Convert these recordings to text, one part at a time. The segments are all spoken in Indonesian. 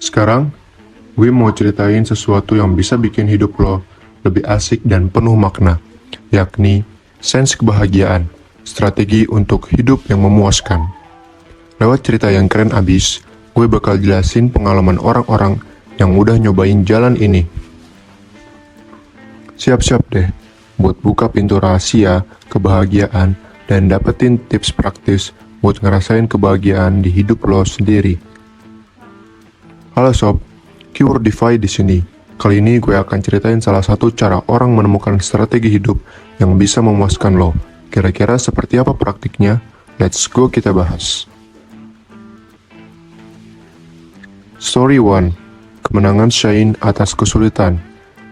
Sekarang, gue mau ceritain sesuatu yang bisa bikin hidup lo lebih asik dan penuh makna, yakni sains kebahagiaan, strategi untuk hidup yang memuaskan. Lewat cerita yang keren abis, gue bakal jelasin pengalaman orang-orang yang udah nyobain jalan ini. Siap-siap deh buat buka pintu rahasia kebahagiaan dan dapetin tips praktis buat ngerasain kebahagiaan di hidup lo sendiri. Halo sob, Keywordify di sini. Kali ini gue akan ceritain salah satu cara orang menemukan strategi hidup yang bisa memuaskan lo. Kira-kira seperti apa praktiknya? Let's go kita bahas. Story 1. Kemenangan Shine atas kesulitan.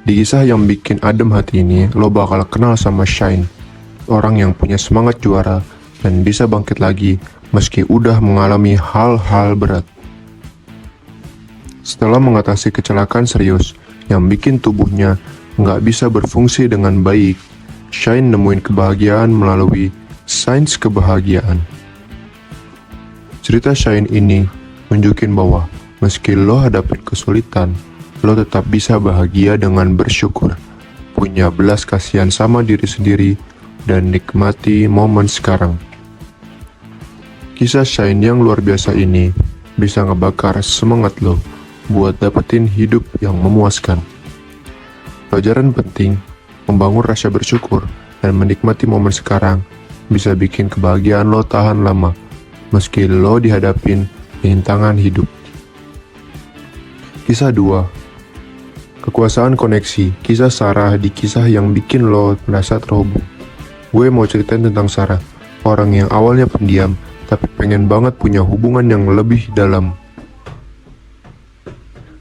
Di kisah yang bikin adem hati ini, lo bakal kenal sama Shine, orang yang punya semangat juara dan bisa bangkit lagi meski udah mengalami hal-hal berat. Setelah mengatasi kecelakaan serius yang bikin tubuhnya nggak bisa berfungsi dengan baik, Shine nemuin kebahagiaan melalui sains kebahagiaan. Cerita Shine ini nunjukin bahwa meski lo hadapin kesulitan, lo tetap bisa bahagia dengan bersyukur, punya belas kasihan sama diri sendiri, dan nikmati momen sekarang. Kisah Shine yang luar biasa ini bisa ngebakar semangat lo buat dapetin hidup yang memuaskan. Pelajaran penting, membangun rasa bersyukur dan menikmati momen sekarang bisa bikin kebahagiaan lo tahan lama, meski lo dihadapin rintangan hidup. Kisah 2. Kekuasaan koneksi. Kisah Sarah di kisah yang bikin lo merasa terhubung. Gue mau ceritain tentang Sarah, orang yang awalnya pendiam, tapi pengen banget punya hubungan yang lebih dalam.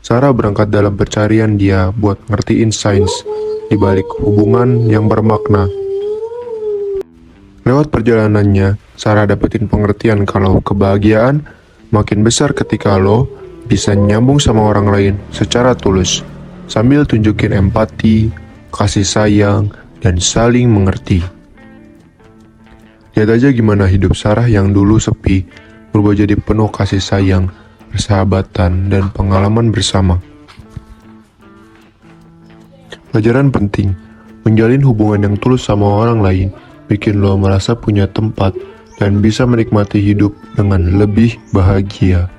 Sarah berangkat dalam pencarian dia buat ngertiin sains di balik hubungan yang bermakna. Lewat perjalanannya, Sarah dapetin pengertian kalau kebahagiaan makin besar ketika lo bisa nyambung sama orang lain secara tulus, sambil tunjukin empati, kasih sayang, dan saling mengerti. Lihat aja gimana hidup Sarah yang dulu sepi berubah jadi penuh kasih sayang, persahabatan, dan pengalaman bersama. Pelajaran penting, menjalin hubungan yang tulus sama orang lain bikin lo merasa punya tempat dan bisa menikmati hidup dengan lebih bahagia.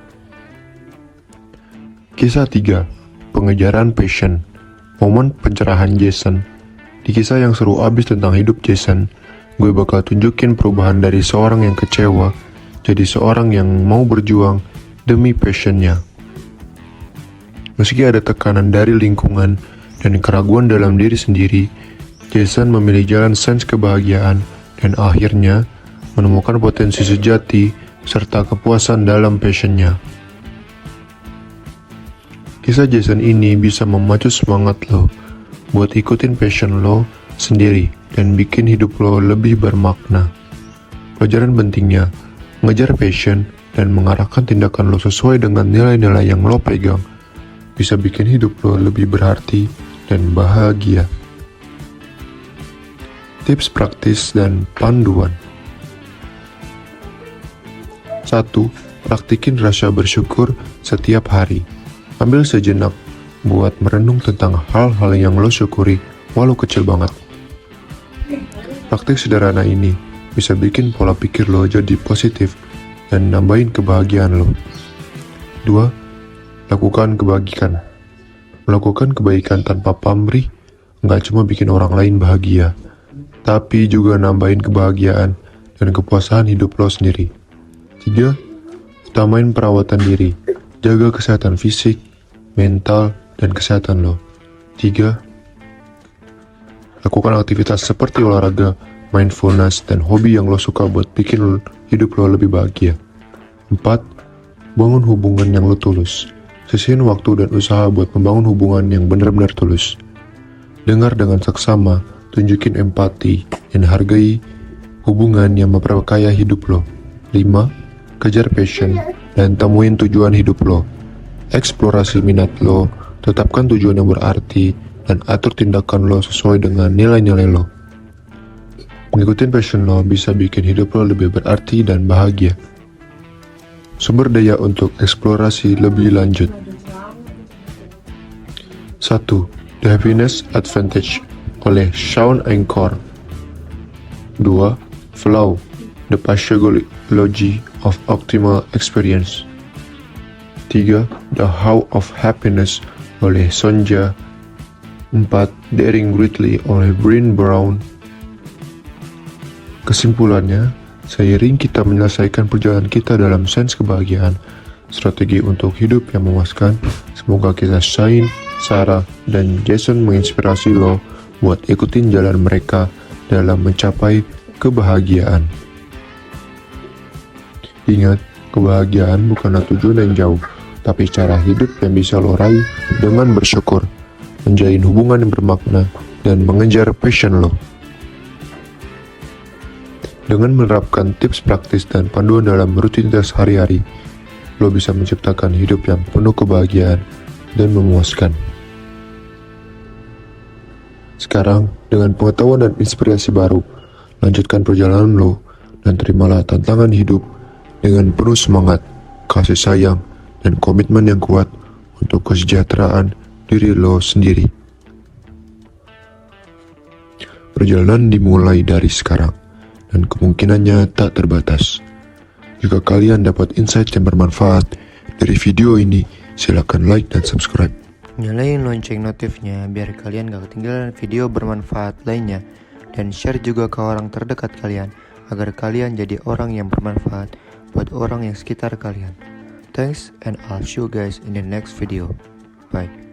Kisah 3. Pengejaran passion. Momen pencerahan Jason. Di kisah yang seru abis tentang hidup Jason, gue bakal tunjukin perubahan dari seorang yang kecewa jadi seorang yang mau berjuang demi passionnya. Meski ada tekanan dari lingkungan dan keraguan dalam diri sendiri, Jason memilih jalan sains kebahagiaan dan akhirnya menemukan potensi sejati serta kepuasan dalam passionnya. Kisah Jason ini bisa memacu semangat lo buat ikutin passion lo sendiri dan bikin hidup lo lebih bermakna. Pelajaran pentingnya, ngejar passion dan mengarahkan tindakan lo sesuai dengan nilai-nilai yang lo pegang bisa bikin hidup lo lebih berarti dan bahagia. Tips praktis dan panduan. 1. Praktikin rasa bersyukur setiap hari. Ambil sejenak buat merenung tentang hal-hal yang lo syukuri walau kecil banget. Praktik sederhana ini bisa bikin pola pikir lo jadi positif dan nambahin kebahagiaan lo. 2. Lakukan kebaikan. Melakukan kebaikan tanpa pamrih nggak cuma bikin orang lain bahagia, tapi juga nambahin kebahagiaan dan kepuasan hidup lo sendiri. 3. Utamain perawatan diri. Jaga kesehatan fisik, mental, dan kesehatan lo. 3. Lakukan aktivitas seperti olahraga, mindfulness, dan hobi yang lo suka buat bikin hidup lo lebih bahagia. 4. Bangun hubungan yang lo tulus. Sisihin waktu dan usaha buat membangun hubungan yang benar-benar tulus. Dengar dengan seksama, tunjukin empati, dan hargai hubungan yang memperkaya hidup lo. 5. Kejar passion dan temuin tujuan hidup lo. Eksplorasi minat lo, tetapkan tujuan yang berarti, dan atur tindakan lo sesuai dengan nilai-nilai lo. Mengikuti passion lo bisa bikin hidup lo lebih berarti dan bahagia. Sumber daya untuk eksplorasi lebih lanjut. 1. The Happiness Advantage oleh Shawn Achor. 2. Flow, The Psychology of Optimal Experience. 3. The How of Happiness oleh Sonja. 4. Daring Greatly oleh Brené Brown. Kesimpulannya, seiring kita menyelesaikan perjalanan kita dalam sains kebahagiaan, strategi untuk hidup yang memuaskan, semoga kisah Shane, Sarah, dan Jason menginspirasi lo buat ikutin jalan mereka dalam mencapai kebahagiaan. Ingat, kebahagiaan bukanlah tujuan yang jauh, tapi cara hidup yang bisa lo raih dengan bersyukur, menjalin hubungan yang bermakna, dan mengejar passion lo. Dengan menerapkan tips praktis dan panduan dalam rutinitas hari-hari, lo bisa menciptakan hidup yang penuh kebahagiaan dan memuaskan. Sekarang, dengan pengetahuan dan inspirasi baru, lanjutkan perjalanan lo dan terimalah tantangan hidup dengan penuh semangat, kasih sayang, dan komitmen yang kuat untuk kesejahteraan diri lo sendiri. Perjalanan dimulai dari sekarang, dan kemungkinannya tak terbatas. Jika kalian dapat insight yang bermanfaat dari video ini, silakan like dan subscribe. Nyalain lonceng notifnya biar kalian gak ketinggalan video bermanfaat lainnya, dan share juga ke orang terdekat kalian agar kalian jadi orang yang bermanfaat buat orang yang sekitar kalian. Thanks, and I'll see you guys in the next video. Bye.